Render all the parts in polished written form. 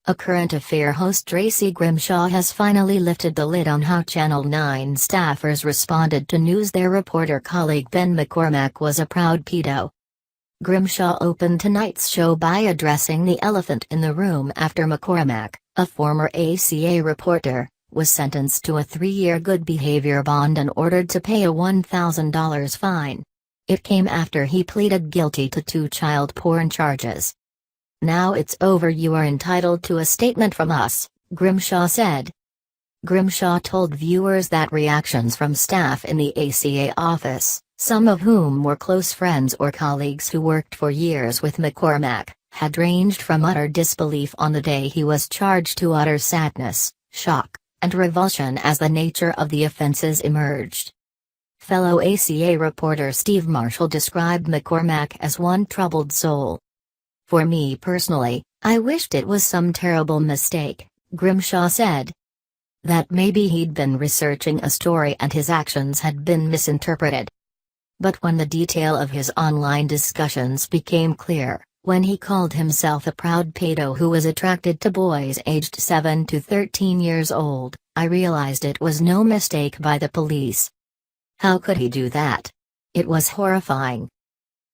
A Current Affair host Tracy Grimshaw has finally lifted the lid on how Channel 9 staffers responded to news their reporter colleague Ben McCormack was a proud pedo. Grimshaw opened tonight's show by addressing the elephant in the room after McCormack, a former ACA reporter, was sentenced to a 3-year good behavior bond and ordered to pay a $1,000 fine. It came after he pleaded guilty to 2 child porn charges. "Now it's over, you are entitled to a statement from us," Grimshaw said. Grimshaw told viewers that reactions from staff in the ACA office, some of whom were close friends or colleagues who worked for years with McCormack, had ranged from utter disbelief on the day he was charged to utter sadness, shock, and revulsion as the nature of the offenses emerged. Fellow ACA reporter Steve Marshall described McCormack as one troubled soul. "For me personally, I wished it was some terrible mistake," Grimshaw said. That maybe he'd been researching a story and his actions had been misinterpreted. But when the detail of his online discussions became clear, when he called himself a proud paedo who was attracted to boys aged 7 to 13 years old, I realized it was no mistake by the police. How could he do that? It was horrifying.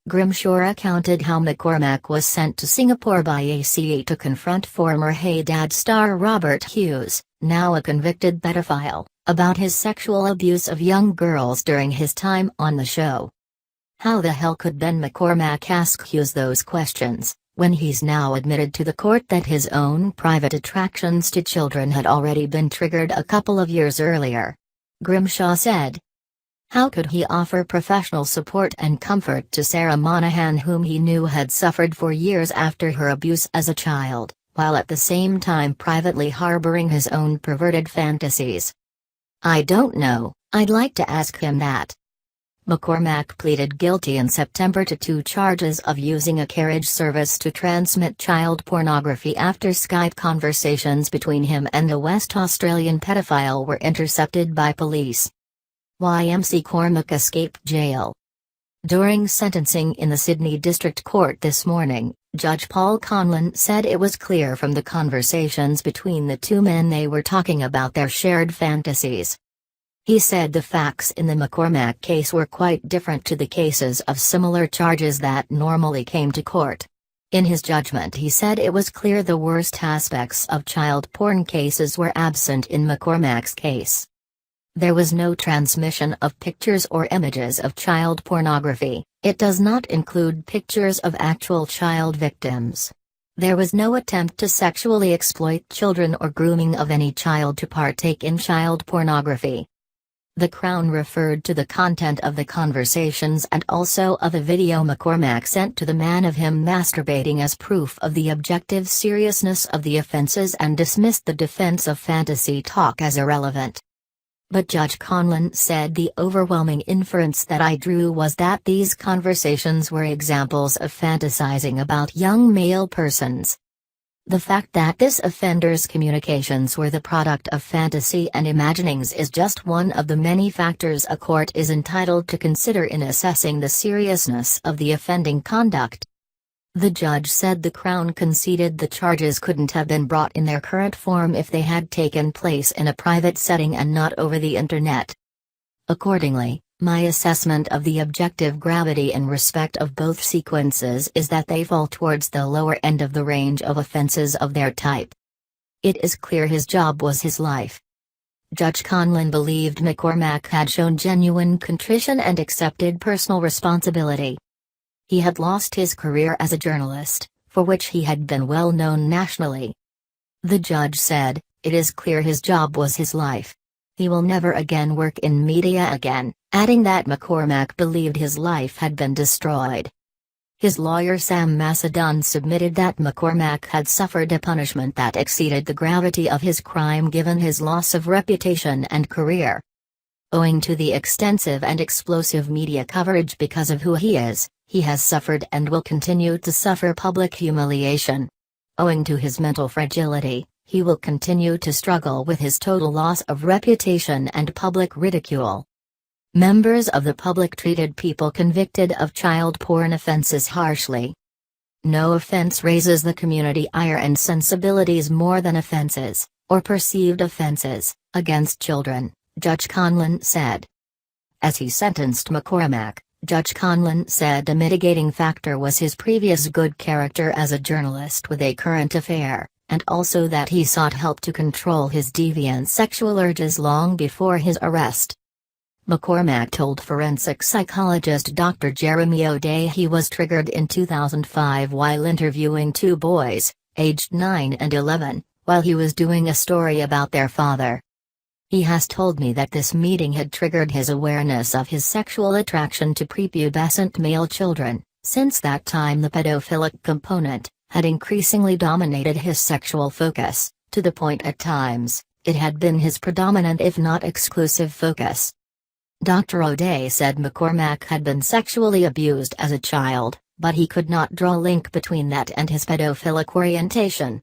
Grimshaw recounted how McCormack was sent to Singapore by ACA to confront former Hey Dad star Robert Hughes, now a convicted pedophile, about his sexual abuse of young girls during his time on the show. How the hell could Ben McCormack ask Hughes those questions, when he's now admitted to the court that his own private attractions to children had already been triggered a couple of years earlier? Grimshaw said. How could he offer professional support and comfort to Sarah Monahan, whom he knew had suffered for years after her abuse as a child, while at the same time privately harboring his own perverted fantasies? I don't know, I'd like to ask him that. McCormack pleaded guilty in September to 2 charges of using a carriage service to transmit child pornography after Skype conversations between him and a West Australian pedophile were intercepted by police. McCormack escaped jail. During sentencing in the Sydney District Court this morning, Judge Paul Conlon said it was clear from the conversations between the 2 men they were talking about their shared fantasies. He said the facts in the McCormack case were quite different to the cases of similar charges that normally came to court. In his judgment, he said it was clear the worst aspects of child porn cases were absent in McCormack's case. There was no transmission of pictures or images of child pornography. It does not include pictures of actual child victims. There was no attempt to sexually exploit children or grooming of any child to partake in child pornography. The Crown referred to the content of the conversations and also of a video McCormack sent to the man of him masturbating as proof of the objective seriousness of the offences and dismissed the defence of fantasy talk as irrelevant. But Judge Conlon said the overwhelming inference that I drew was that these conversations were examples of fantasizing about young male persons. The fact that this offender's communications were the product of fantasy and imaginings is just one of the many factors a court is entitled to consider in assessing the seriousness of the offending conduct. The judge said the Crown conceded the charges couldn't have been brought in their current form if they had taken place in a private setting and not over the internet. Accordingly, my assessment of the objective gravity in respect of both sequences is that they fall towards the lower end of the range of offences of their type. It is clear his job was his life. Judge Conlon believed McCormack had shown genuine contrition and accepted personal responsibility. He had lost his career as a journalist, for which he had been well known nationally. The judge said, it is clear his job was his life. He will never again work in media again, adding that McCormack believed his life had been destroyed. His lawyer Sam Macedon submitted that McCormack had suffered a punishment that exceeded the gravity of his crime given his loss of reputation and career. Owing to the extensive and explosive media coverage because of who he is, he has suffered and will continue to suffer public humiliation. Owing to his mental fragility, he will continue to struggle with his total loss of reputation and public ridicule. Members of the public treated people convicted of child porn offenses harshly. No offense raises the community ire and sensibilities more than offenses, or perceived offenses, against children, Judge Conlon said. As he sentenced McCormack, Judge Conlon said a mitigating factor was his previous good character as a journalist with a current affair, and also that he sought help to control his deviant sexual urges long before his arrest. McCormack told forensic psychologist Dr. Jeremy O'Day he was triggered in 2005 while interviewing two boys, aged 9 and 11, while he was doing a story about their father. He has told me that this meeting had triggered his awareness of his sexual attraction to prepubescent male children. Since that time the pedophilic component had increasingly dominated his sexual focus, to the point at times, it had been his predominant if not exclusive focus. Dr. O'Day said McCormack had been sexually abused as a child, but he could not draw a link between that and his pedophilic orientation.